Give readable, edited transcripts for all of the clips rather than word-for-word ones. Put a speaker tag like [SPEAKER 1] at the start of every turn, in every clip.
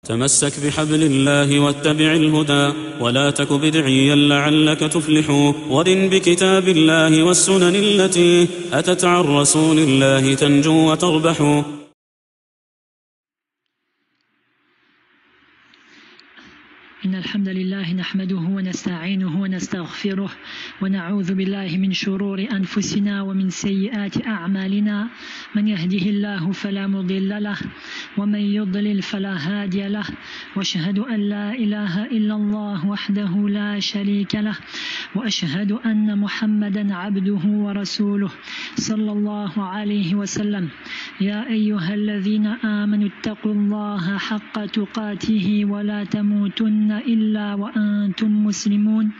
[SPEAKER 1] تمسك بحبل الله واتبع الهدى ولا تك بدعيا لعلك تفلح ورن بكتاب الله والسنن التي أتت عن رسول الله تنجو وتربح.
[SPEAKER 2] إن الحمد لله نحمده ونستعينه ونستغفره ونعوذ بالله من شرور أنفسنا ومن سيئات أعمالنا من يهده الله فلا مضل له ومن يضلل فلا هادي له وأشهد أن لا إله إلا الله وحده لا شريك له وأشهد أن محمدا عبده ورسوله صلى الله عليه وسلم. يا أيها الذين آمنوا اتقوا الله حق تقاته ولا تموتن إلا وأنتم مسلمون.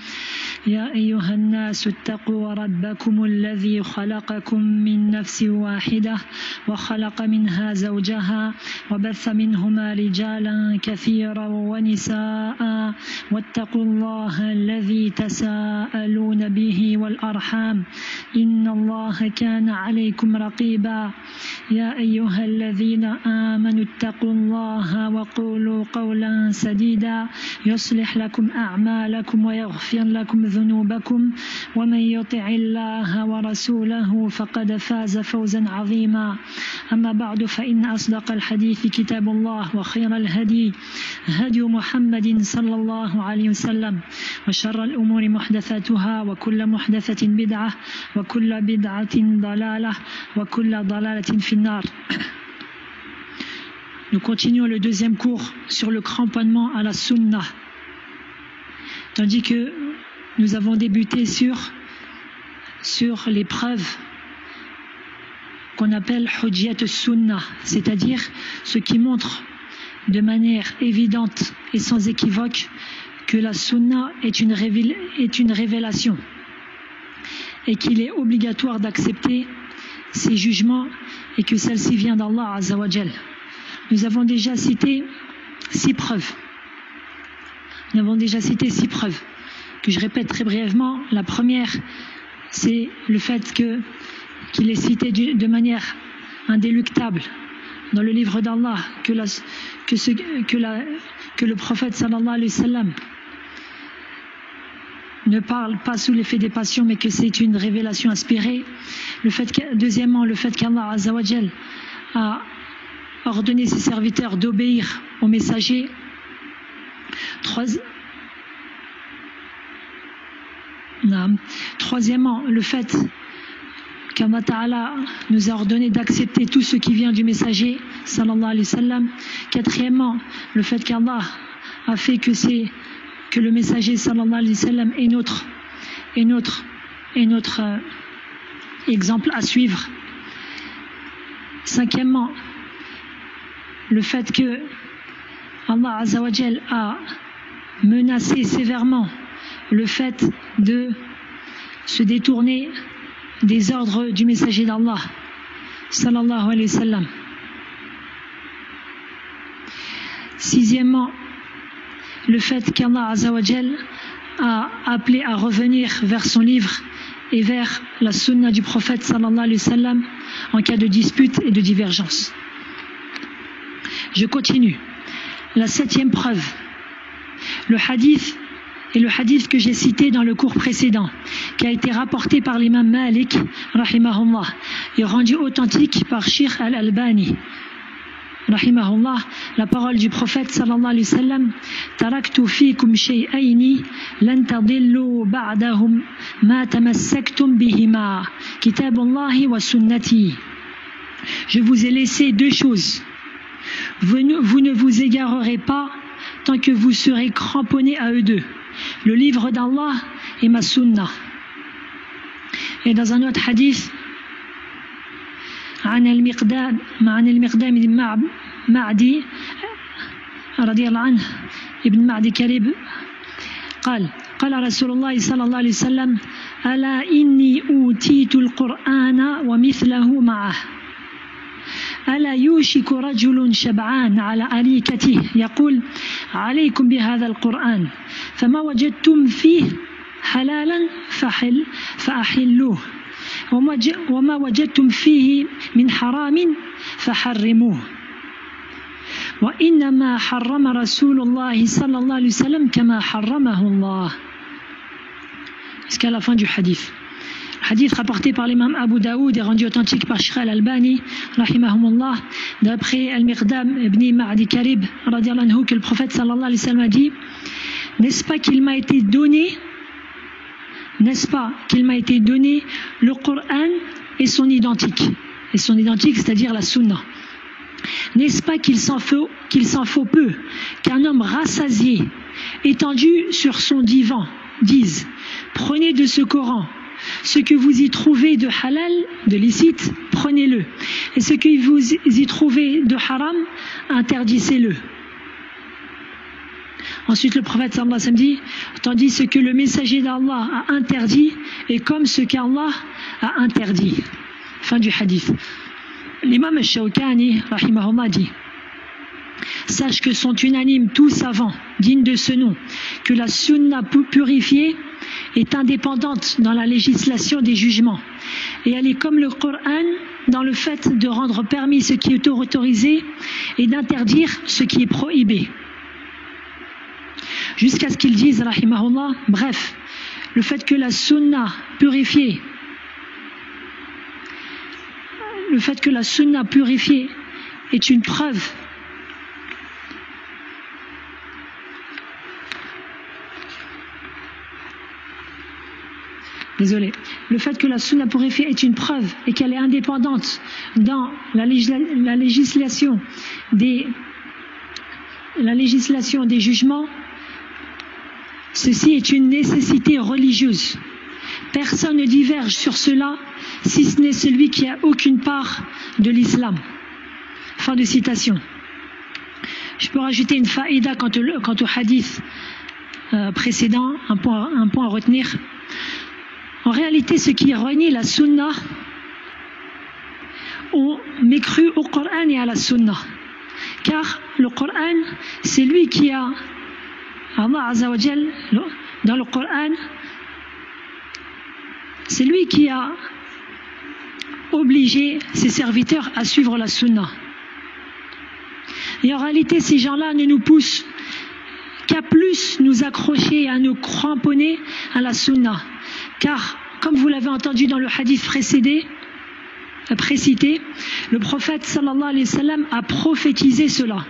[SPEAKER 2] يا أيها الناس اتقوا ربكم الذي خلقكم من نفس واحدة وخلق منها زوجها وبث منهما رجالا كثيرا ونساء واتقوا الله الذي تساءلون به والأرحام إن الله كان عليكم رقيبا. يا أيها الذين آمنوا اتقوا الله وقولوا قولا سديدا يصلح لكم أعمالكم ويغفر لكم ذنوبكم ومن يطع الله ورسوله فقد فاز فوزا عظيما. أما بعد فإن أصدق الحديث كتاب الله وخير الهدي هدي محمد صلى الله عليه وسلم وشر الأمور محدثاتها وكل محدثة بدعة وكل بدعة ضلالة وكل ضلالة في النار. Nous continuons le deuxième cours sur le cramponnement à la sunna, tandis que nous avons débuté sur les preuves qu'on appelle hujjat sunnah, c'est-à-dire ce qui montre de manière évidente et sans équivoque que la sunna est une révélation et qu'il est obligatoire d'accepter ses jugements et que celle-ci vient d'Allah Azza wa Jal. Nous avons déjà cité 6 preuves. Que je répète très brièvement. La première, c'est le fait qu'il est cité de manière indéluctable dans le livre d'Allah que le prophète sallallahu alayhi wa sallam ne parle pas sous l'effet des passions, mais que c'est une révélation inspirée. Deuxièmement, le fait qu'Allah Azza wa Jal a ordonné ses serviteurs d'obéir aux messagers. Troisièmement, le fait qu'Allah Ta'ala nous a ordonné d'accepter tout ce qui vient du messager sallallahu alayhi wa sallam. Quatrièmement, le fait qu'Allah a fait que le messager sallallahu alayhi wa sallam est notre exemple à suivre. Cinquièmement, le fait que Allah Azza wa Jal a menacé sévèrement le fait de se détourner des ordres du messager d'Allah sallallahu alayhi wa sallam. Sixièmement, le fait qu'Allah Azza wa Jal a appelé à revenir vers son livre et vers la sunna du prophète sallallahu alayhi wa sallam en cas de dispute et de divergence. Je continue. La 7e preuve, le hadith que j'ai cité dans le cours précédent, qui a été rapporté par l'imam Malik, rahimahullah, et rendu authentique par Sheikh al-Albani, rahimahullah, la parole du prophète sallallahu alayhi wa sallam: taraktu fikum shay'ayni lan tadillu ba'dahum ma tamassaktum bihima kitabullahi wa sunnati. Je vous ai laissé 2 choses. Vous ne vous égarerez pas tant que vous serez cramponnés à eux deux, le livre d'Allah et ma sunna. Et dans un autre hadith, عن المقدام بن معدي رضي الله عنه ابن معدي كريب قال رسول الله صلى الله عليه وسلم: ألا إني أوتيت القرآن ومثله معه ألا يوشك رجل شبعان على أريكته يقول: عليكم بهذا القرآن فما وجدتم فيه حلالا فأحلوه وما وجدتم فيه من حرام فحرموه. وإنما حرم رسول الله صلى الله عليه وسلم كما حرمه الله. Jusqu'à la fin du hadith. Le hadith rapporté par l'imam Abu Daoud et rendu authentique par Shaykh al-Albani, rahimahumullah, d'après Al-Miqdam ibn Ma'di Karib, radiallahu anhu, que le prophète sallallahu alayhi wa sallam a dit: n'est-ce pas qu'il m'a été donné le Coran et son identique, c'est-à-dire la Sunna. N'est-ce pas qu'il s'en faut peu qu'un homme rassasié, étendu sur son divan, dise: prenez de ce Coran ce que vous y trouvez de halal, de licite, prenez-le, et ce que vous y trouvez de haram, interdisez-le. Ensuite, le prophète sallallahu alayhi wa sallam dit: tandis ce que le messager d'Allah a interdit est comme ce qu'Allah a interdit. Fin du hadith. L'imam al-Shawkani, rahimahullah, dit: sache que sont unanimes tous savants dignes de ce nom que la sunna purifiée est indépendante dans la législation des jugements, et elle est comme le Coran dans le fait de rendre permis ce qui est autorisé et d'interdire ce qui est prohibé. Jusqu'à ce qu'ils disent, rahimahullah, bref, le fait que la sunna purifiée est une preuve le fait que la sunna purifiée est une preuve et qu'elle est indépendante dans la législation des jugements, ceci est une nécessité religieuse. Personne ne diverge sur cela, si ce n'est celui qui a aucune part de l'islam. Fin de citation. Je peux rajouter une faïda quant au hadith précédent, un point à retenir. En réalité, ceux qui renient la sunna ont mécru au Coran et à la sunna. Car le Coran, c'est lui qui a, Allah Azza wa Jal, dans le Coran, c'est lui qui a obligé ses serviteurs à suivre la sunna. Et en réalité, ces gens-là ne nous poussent qu'à plus nous accrocher et à nous cramponner à la sunna. Car, comme vous l'avez entendu dans le hadith précité, le prophète sallallahu alayhi wa sallam a prophétisé cela.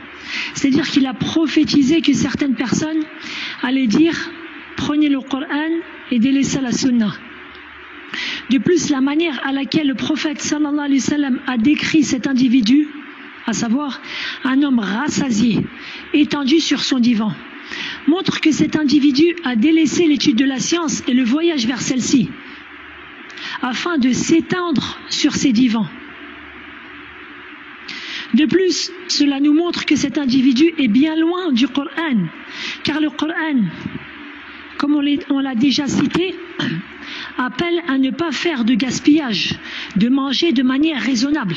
[SPEAKER 2] C'est-à-dire qu'il a prophétisé que certaines personnes allaient dire: prenez le Coran et délaissez la sunna. De plus, la manière à laquelle le prophète sallallahu alayhi wa sallam a décrit cet individu, à savoir un homme rassasié, étendu sur son divan, montre que cet individu a délaissé l'étude de la science et le voyage vers celle-ci, afin de s'étendre sur ses divans. De plus, cela nous montre que cet individu est bien loin du Coran, car le Coran, comme on l'a déjà cité, appelle à ne pas faire de gaspillage, de manger de manière raisonnable.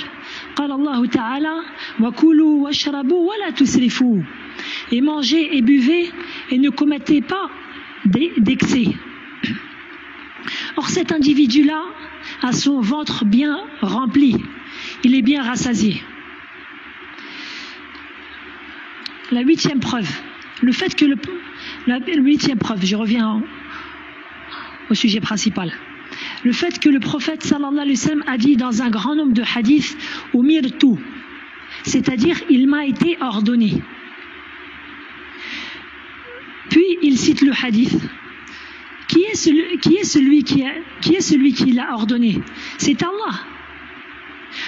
[SPEAKER 2] قال الله تعالى وكلوا واشربوا ولا تسرفوا. Et mangez et buvez et ne commettez pas d'excès. Or cet individu-là a son ventre bien rempli, il est bien rassasié. La huitième preuve, je reviens au sujet principal. Le fait que le prophète sallallahu alayhi wa sallam a dit dans un grand nombre de hadiths umirtu, c'est-à-dire il m'a été ordonné. Puis il cite le hadith. Qui est celui qui l'a ordonné? C'est Allah.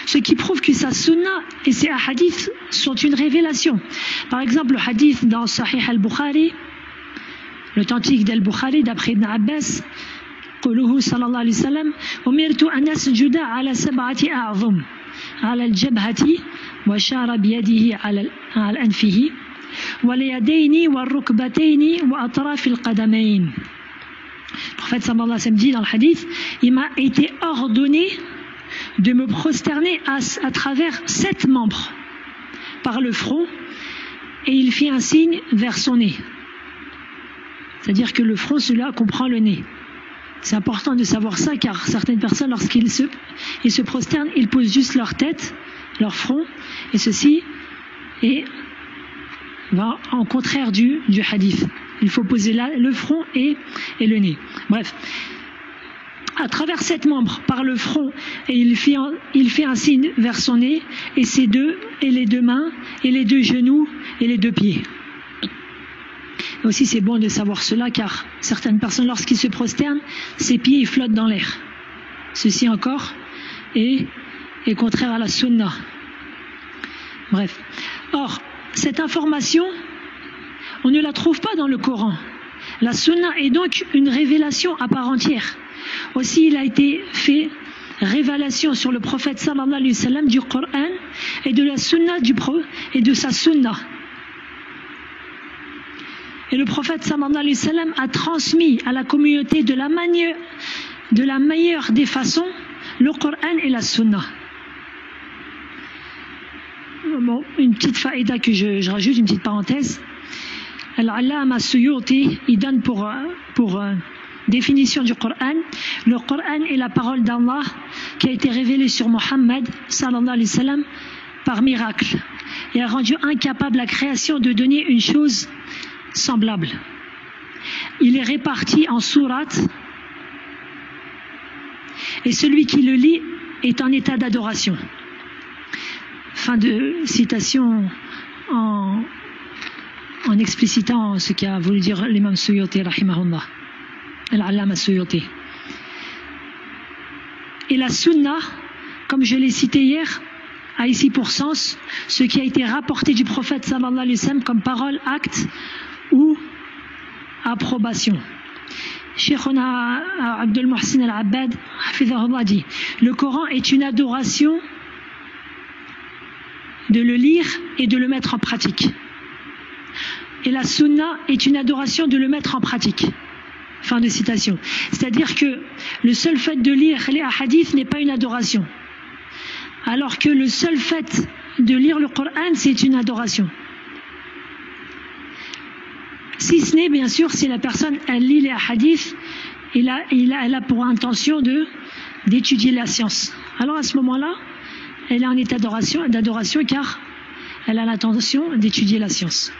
[SPEAKER 2] Ce qui prouve que sa sunna et ses hadiths sont une révélation. Par exemple, le hadith dans Sahih al-Bukhari, l'authentique d'Al-Bukhari d'après Ibn Abbas, قوله صلى الله عليه وسلم أمرت أن أسجد على 7 أعظم على الجبهة وشار بيده على أنفه واليدين والركبتين وأطراف القدمين. Le prophète sallallahu alayhi wa sallam dit dans le hadith: il m'a été ordonné de me prosterner à travers 7 membres par le front, et il fit un signe vers son nez. C'est-à-dire que le front, cela comprend le nez. C'est important de savoir ça, car certaines personnes, lorsqu'ils se prosternent, ils posent juste leur tête, leur front, et ceci est va en contraire du hadith. Il faut poser le front et le nez. Bref, à travers 7 membres par le front, et il fait un signe vers son nez, et les 2 mains, et les 2 genoux, et les 2 pieds. Et aussi c'est bon de savoir cela, car certaines personnes, lorsqu'ils se prosternent, ses pieds ils flottent dans l'air. Ceci encore est contraire à la sunna. Bref. Or, cette information, on ne la trouve pas dans le Coran. La sunna est donc une révélation à part entière. Aussi, il a été fait révélation sur le prophète sallallahu alayhi wa sallam du Coran et de la sunna et de sa sunna. Et le prophète sallallahu alayhi wa sallam a transmis à la communauté de la meilleure des façons le Coran et la sunna. Bon, une petite faïda que je rajoute, une petite parenthèse. Al-Allama As-Suyuti, il donne pour définition du Coran. Le Coran est la parole d'Allah qui a été révélée sur Mohammed sallallahu alayhi wa sallam par miracle et a rendu incapable la création de donner une chose semblable. Il est réparti en sourates et celui qui le lit est en état d'adoration. Fin de citation en explicitant ce qu'a voulu dire l'imam Suyuti rahimahullah. Al-Allama Suyuti. Et la sunna, comme je l'ai cité hier, a ici pour sens ce qui a été rapporté du prophète sallallahu alayhi wa sallam comme parole, acte ou approbation. Cheikhuna Abdul Muhsin Al-Abbad hafidhahullah dit: le Coran est une adoration de le lire et de le mettre en pratique. Et la sunna est une adoration de le mettre en pratique. Fin de citation. C'est-à-dire que le seul fait de lire les hadiths n'est pas une adoration. Alors que le seul fait de lire le Coran, c'est une adoration. Si ce n'est, bien sûr, si la personne, elle lit les hadiths, elle a pour intention d'étudier la science. Alors à ce moment-là, elle est en état d'adoration car elle a l'intention d'étudier la science.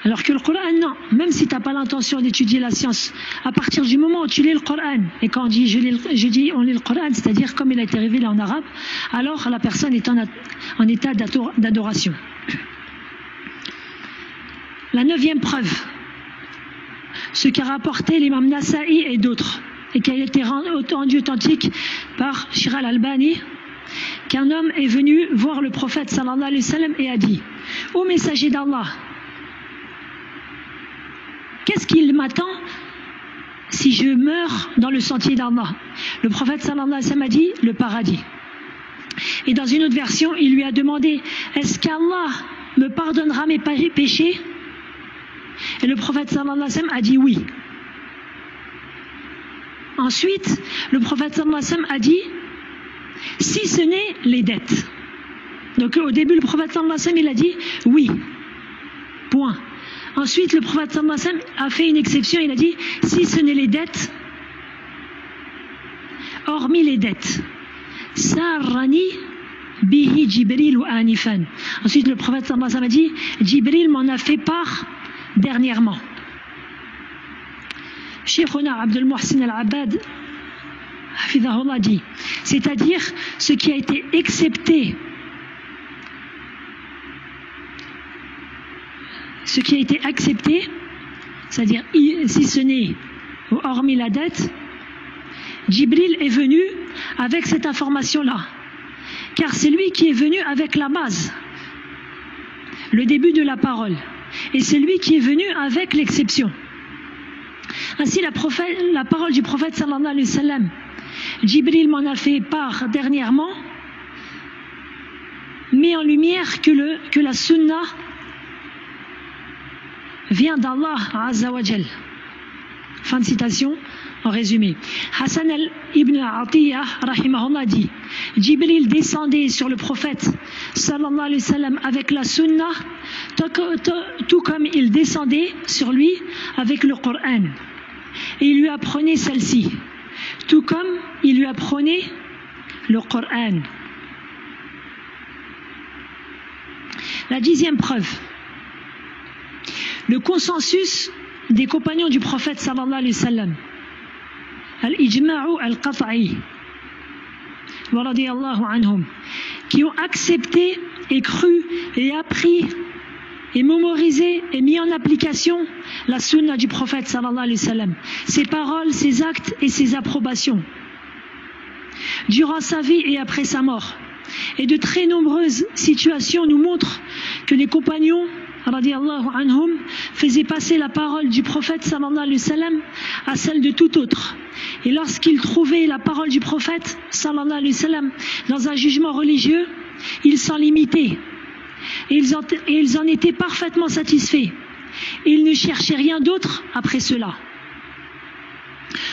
[SPEAKER 2] Alors que le Coran, non. Même si tu n'as pas l'intention d'étudier la science, à partir du moment où tu lis le Coran, et quand on dit on lit le Coran, c'est-à-dire comme il a été révélé en arabe, alors la personne est en état d'adoration. La 9e preuve, ce qu'a rapporté l'imam Nasa'i et d'autres, et qui a été rendu authentique par Shir al-Albani, qu'un homme est venu voir le prophète sallallahu alayhi wa sallam et a dit: ô messager d'Allah, qu'est-ce qu'il m'attend si je meurs dans le sentier d'Allah? Le prophète sallallahu alayhi wa sallam a dit: le paradis. Et dans une autre version, il lui a demandé: est-ce qu'Allah me pardonnera mes péchés? Et le prophète sallallahu alayhi wa sallam a dit oui. Ensuite, le prophète sallallahu alayhi wa sallam a dit: si ce n'est les dettes. Donc au début, le prophète sallallahu alayhi wa sallam il a dit oui. Point. Ensuite, le prophète sallallahu alayhi wa sallam a fait une exception, il a dit: si ce n'est les dettes, hormis les dettes. Sarrani bihi Jibril ou anifan. Ensuite, le prophète sallallahu alayhi wa sallam a dit: Jibril m'en a fait part dernièrement. Cheikhuna Abdul Muhsin Al-Abbad hafidhahullah dit: c'est-à-dire ce qui a été accepté, c'est-à-dire si ce n'est hormis la dette, Jibril est venu avec cette information-là, car c'est lui qui est venu avec la base, le début de la parole, et c'est lui qui est venu avec l'exception. Ainsi la parole du prophète sallallahu alayhi wa sallam, Jibril m'en a fait part dernièrement, met en lumière que la sunna vient d'Allah Azza wa Jal. Fin de citation en résumé. Hassan ibn Atiyah rahimahullah dit: Jibril descendait sur le prophète sallallahu alayhi wa sallam avec la sunna, tout comme il descendait sur lui avec le Coran. Et il lui apprenait celle-ci, tout comme il lui apprenait le Coran. La 10e preuve, le consensus des compagnons du prophète sallallahu alayhi wa sallam, al-ijma'u al-qat'i, wa radiyallahu anhum, qui ont accepté et cru et appris et mémorisé et mis en application la sunna du prophète sallallahu alayhi wa sallam, ses paroles, ses actes et ses approbations, durant sa vie et après sa mort. Et de très nombreuses situations nous montrent que les compagnons radiyallahu anhum faisaient passer la parole du prophète sallallahu alayhi wa sallam à celle de tout autre. Et lorsqu'ils trouvaient la parole du prophète sallallahu alayhi wa sallam dans un jugement religieux, ils s'en limitaient. Et ils en étaient parfaitement satisfaits. Et ils ne cherchaient rien d'autre après cela.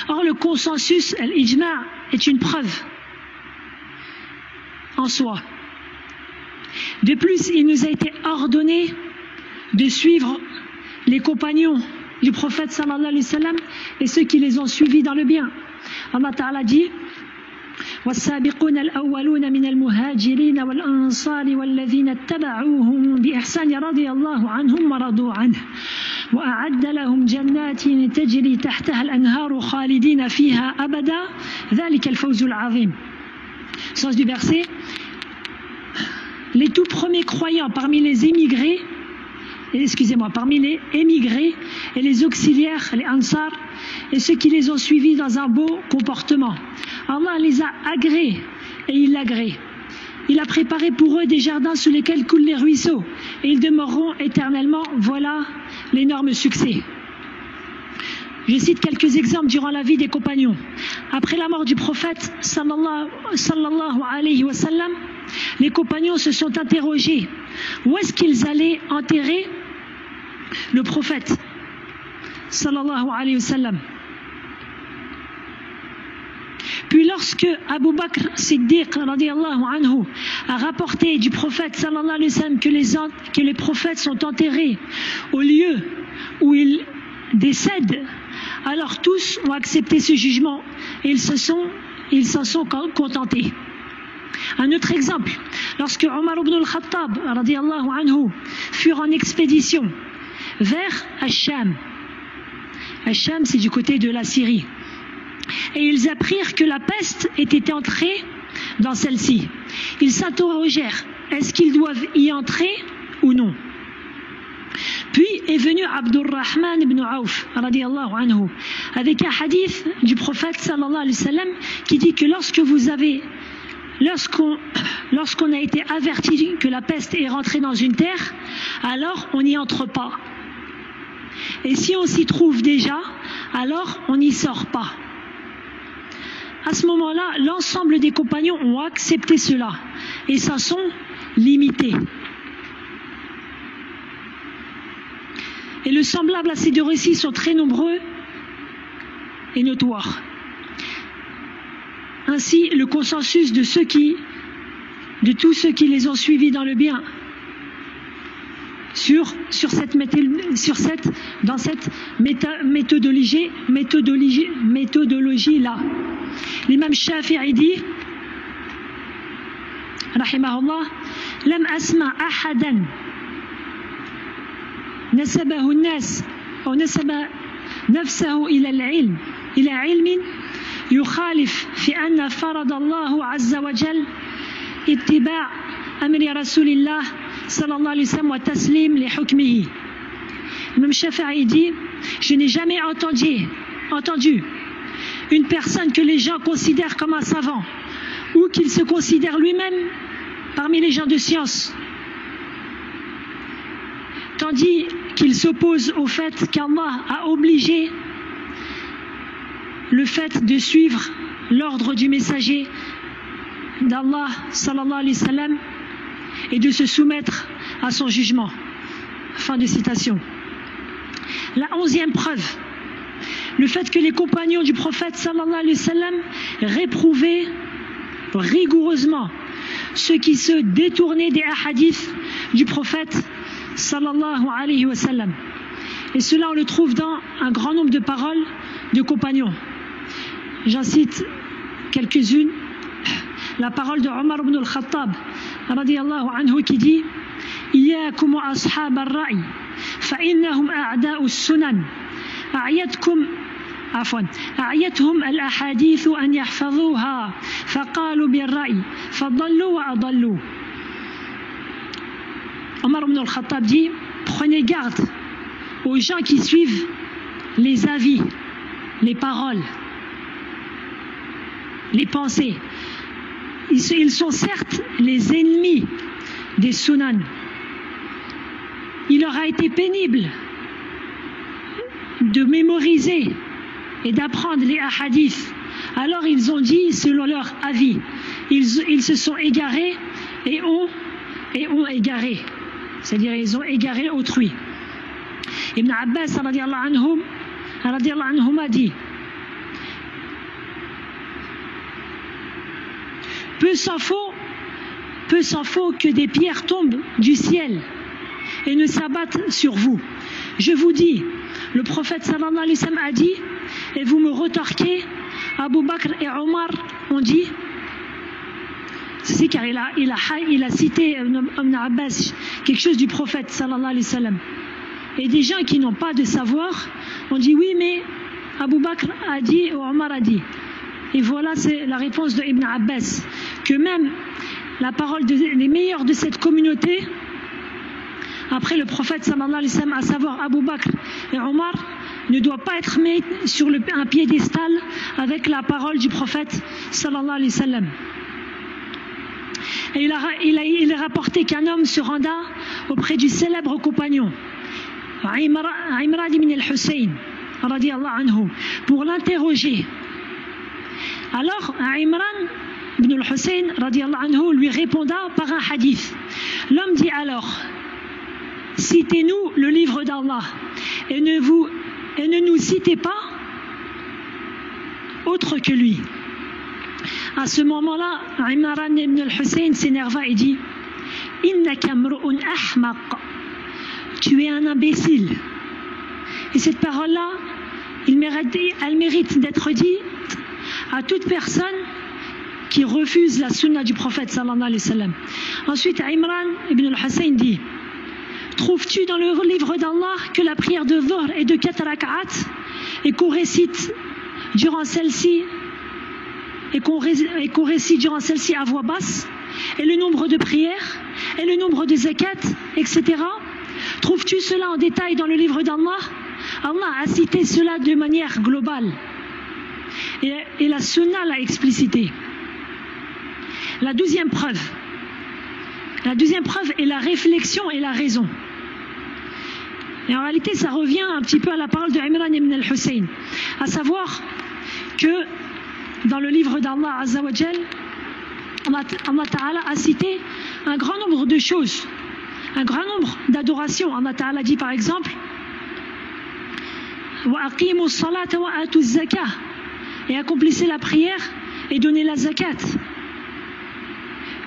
[SPEAKER 2] Or, le consensus, l'ijma', est une preuve en soi. De plus, il nous a été ordonné de suivre les compagnons du prophète sallallahu alayhi wa sallam et ceux qui les ont suivis dans le bien. Allah Ta'ala dit: والسابقون الأولون من المهاجرين والأنصار والذين اتبعوهم بإحسان رضي الله عنهم ورضوا عنه وأعد لهم جنات تجري تحتها الأنهار خالدين فيها أبدا ذلك الفوز العظيم. Sens du verset: les tout premiers croyants parmi les émigrés, parmi les émigrés et les auxiliaires, les ansar, et ceux qui les ont suivis dans un beau comportement. Allah les a agréés et il l'agrée. Il a préparé pour eux des jardins sous lesquels coulent les ruisseaux et ils demeureront éternellement. Voilà l'énorme succès. Je cite quelques exemples durant la vie des compagnons. Après la mort du prophète sallallahu alayhi wa sallam, les compagnons se sont interrogés où est-ce qu'ils allaient enterrer le prophète sallallahu alayhi wa sallam. Puis lorsque Abu Bakr Siddiq radiyallahu anhu a rapporté du prophète sallallahu alayhi wa sallam que les prophètes sont enterrés au lieu où ils décèdent, alors tous ont accepté ce jugement et ils s'en sont contentés. Un autre exemple, lorsque Omar ibn al-Khattab radiyallahu anhu furent en expédition vers Al-Sham. Al-Sham, c'est du côté de la Syrie. Et ils apprirent que la peste était entrée dans celle-ci. Ils s'interrogèrent, est-ce qu'ils doivent y entrer ou non? Puis est venu Abdurrahman ibn Auf radiyallahu anhu avec un hadith du prophète sallallahu alayhi wa sallam qui dit que lorsqu'on a été averti que la peste est rentrée dans une terre, alors on n'y entre pas. Et si on s'y trouve déjà, alors on n'y sort pas. À ce moment-là, l'ensemble des compagnons ont accepté cela et s'en sont limités. Et le semblable à ces deux récits sont très nombreux et notoires. Ainsi, le consensus de tous ceux qui les ont suivis dans le bien dans cette méthodologie-là. L'imam Shafi'i dit, rahimahullah, lam asma ahadan nasabahu an-nas aw nasaba nafsahu ila al-ilm ila ilmin yukhalif fi anna farada Allah azza wa jal ittiba' amri rasulillah sallallahu alayhi wa sallam wa taslim li hukmihi. L'imam Shafi'i dit, je n'ai jamais entendu une personne que les gens considèrent comme un savant ou qu'il se considère lui-même parmi les gens de science, tandis qu'il s'oppose au fait qu'Allah a obligé le fait de suivre l'ordre du messager d'Allah sallallahu alayhi wa sallam et de se soumettre à son jugement. Fin de citation. La 11e preuve, le fait que les compagnons du prophète sallallahu alayhi wa sallam réprouvaient rigoureusement ceux qui se détournaient des hadiths du prophète sallallahu alayhi wa sallam. Et cela on le trouve dans un grand nombre de paroles de compagnons. J'en cite quelques-unes. La parole de Omar ibn al-Khattab radiyallahu anhu qui dit: Iyyakum wa ashab ar-ra'i فإنهم أعداء السنن أعيتهم الأحاديث أن يحفظوها فقالوا بالرأي فضلوا وأضلوا. Omar ibn al-Khattab dit, prenez garde aux gens qui suivent les avis, les paroles, les pensées. Ils sont certes les ennemis des sunan. Il leur a été pénible de mémoriser et d'apprendre les hadiths. Alors ils ont dit selon leur avis. Ils se sont égarés et ont égaré. C'est-à-dire ils ont égaré autrui. Ibn Abbas radiallahu anhum a dit: peu s'en faut que des pierres tombent du ciel et ne s'abattent sur vous. Je vous dis, le prophète sallallahu alayhi wa sallam a dit, et vous me retorquez, Abu Bakr et Omar ont dit. C'est car il a cité Ibn Abbas quelque chose du prophète sallallahu alayhi wa sallam. Et des gens qui n'ont pas de savoir ont dit oui, mais Abu Bakr a dit ou Omar a dit. Et voilà, c'est la réponse de Ibn Abbas, que même la parole des meilleurs de cette communauté, après le prophète sallallahu alayhi wa sallam, à savoir Abu Bakr et Omar, ne doit pas être mis sur un piédestal avec la parole du prophète sallallahu alayhi wa sallam. Et il est rapporté qu'un homme se renda auprès du célèbre compagnon Imran ibn al-Hussein radiyallahu anhu pour l'interroger. Alors Imran ibn al-Hussein radiyallahu anhu lui répondit par un hadith. L'homme dit alors: citez-nous le livre d'Allah et ne nous citez pas autre que lui. À ce moment-là, Imran ibn al-Hussein s'énerva et dit: innaka mru'un ahmaq, tu es un imbécile. Et cette parole-là, elle mérite d'être dite à toute personne qui refuse la sunna du prophète sallallahu alayhi wa sallam. Ensuite, Imran ibn al-Hussein dit: trouves-tu dans le livre d'Allah que la prière de Dhuhr est de 4 rak'at et qu'on récite durant celle-ci à voix basse, et le nombre de prières, et le nombre de zakat, etc. Trouves-tu cela en détail dans le livre d'Allah? Allah a cité cela de manière globale. Et la sunna l'a explicité. La deuxième preuve est la réflexion et la raison. Et en réalité, ça revient un petit peu à la parole de Imran ibn al-Hussein, à savoir que dans le livre d'Allah Azza wa Jal, Allah Ta'ala a cité un grand nombre de choses, un grand nombre d'adorations. Allah Ta'ala dit par exemple: wa aqimu salata wa atu zakah, et accomplissez la prière et donnez la zakat.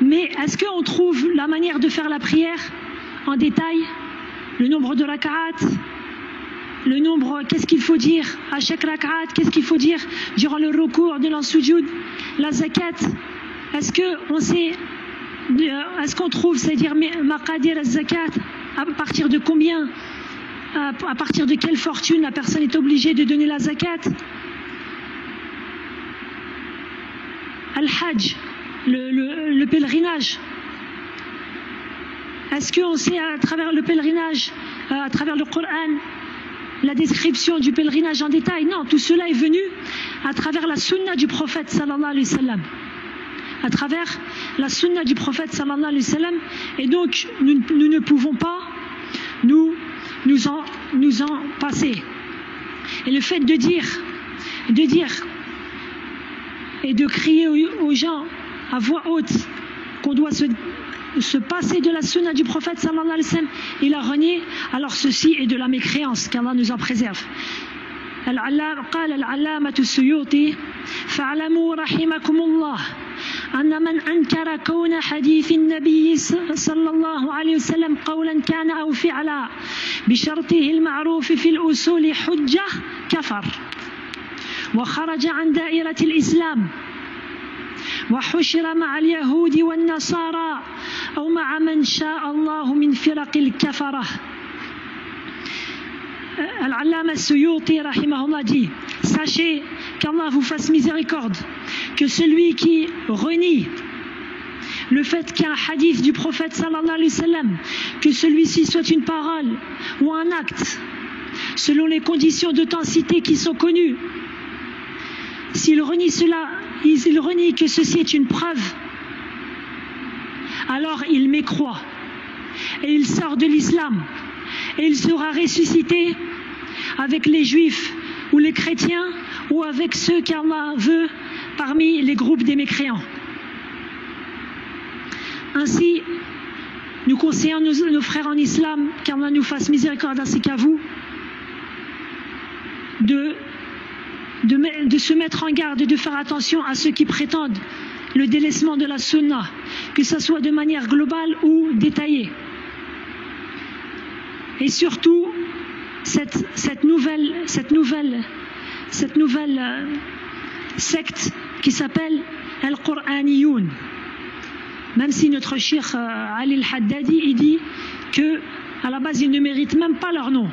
[SPEAKER 2] Mais est-ce qu'on trouve la manière de faire la prière en détail? Le nombre de rak'at, le nombre, qu'est-ce qu'il faut dire à chaque rak'at, qu'est-ce qu'il faut dire durant le recours de l'ansujoud, la zakat? Est-ce qu'on trouve, c'est-à-dire maqadir az-zakat, à partir de combien, à partir de quelle fortune la personne est obligée de donner la zakat? Al-Hajj, le pèlerinage. Est-ce qu'on sait à travers le pèlerinage, à travers le Coran, la description du pèlerinage en détail? Non, tout cela est venu à travers la sunna du prophète sallallahu alayhi wa sallam. À travers la sunna du prophète sallallahu alayhi wa sallam. Et donc, nous ne pouvons pas nous en passer. Et le fait de dire et de crier aux gens à voix haute qu'on doit se passer de la sunna du prophète sallallahu alayhi wa sallam, il a renié, alors ceci est de la mécréance, qu'Allah nous en préserve. قال العلامة السيوطي فاعلموا رحمكم الله أن من أنكر كون حديث النبي صلى الله عليه وسلم قولا كان أو فعلا بشرطه المعروف في الأصول حجة كفر وخرج عن دائرة الإسلام وحشر مع اليهود والنصارى أو مع من شاء الله من فرق الكفرة. Al-Allama Suyuti rahimahullah dit: sachez qu'Allah vous fasse miséricorde, que celui qui renie le fait qu'il y a un hadith du prophète sallallahu alayhi wa sallam, que celui-ci soit une parole ou un acte, selon les conditions d'authenticité qui sont connues, s'il renie cela, il renie que ceci est une preuve, alors il mécroit et il sort de l'islam et il sera ressuscité avec les juifs ou les chrétiens ou avec ceux qu'Allah veut parmi les groupes des mécréants. Ainsi, nous conseillons nos frères en islam, qu'Allah nous fasse miséricorde ainsi qu'à vous, de se mettre en garde et de faire attention à ceux qui prétendent le délaissement de la sunna, que ce soit de manière globale ou détaillée. Et surtout, cette nouvelle secte qui s'appelle Al-Qur'aniyoun. Même si notre cheikh Ali al-Haddadi, il dit que à la base ils ne méritent même pas leur nom.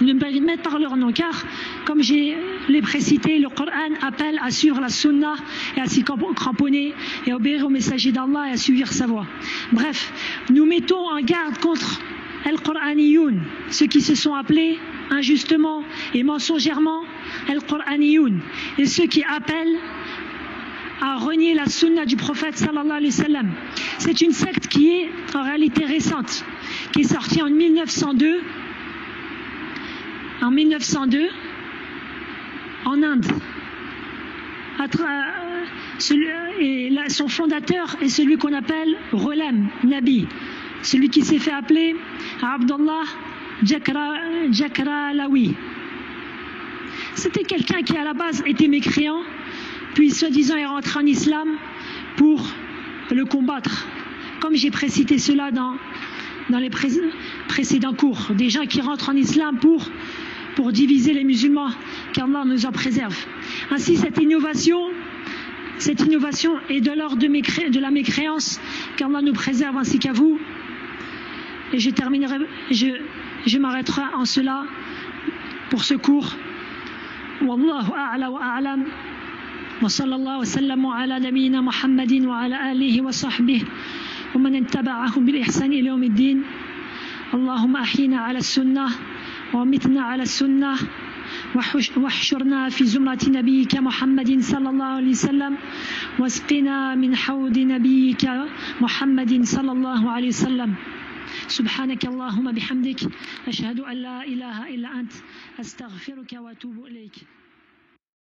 [SPEAKER 2] Ils ne méritent même pas leur nom, car comme je l'ai précité, le Coran appelle à suivre la sunna et à s'y cramponner et à obéir au messager d'Allah et à suivre sa voie. Bref, nous mettons en garde contre Al-Qur'aniyoun, ceux qui se sont appelés injustement et mensongèrement Al-Qur'aniyoun, et ceux qui appellent à renier la sunna du prophète sallallahu alayhi wa sallam. C'est une secte qui est en réalité récente, qui est sortie en 1902 en Inde. Et son fondateur est celui qu'on appelle Ghulam Nabi, celui qui s'est fait appeler Abdullah Jakralawi. C'était quelqu'un qui à la base était mécréant, puis soi-disant est rentré en islam pour le combattre. Comme j'ai précisé cela dans les précédents cours, des gens qui rentrent en islam pour diviser les musulmans, qu'Allah nous en préserve. Ainsi, cette innovation est de l'ordre de la mécréance, qu'Allah nous préserve ainsi qu'à vous. Et je m'arrêterai en cela pour ce cours. Wallahu a'la wa a'lam. وصلى الله وسلم على نبينا محمد وعلى آله وصحبه ومن اتبعهم بالإحسان إلى يوم الدين. اللهم أحينا على السنة ومتنا على السنة واحشرنا في زمرة نبيك محمد صلى الله عليه وسلم واسقنا من حوض نبيك محمد صلى الله عليه وسلم. سبحانك اللهم بحمدك أشهد أن لا إله إلا أنت أستغفرك وأتوب إليك.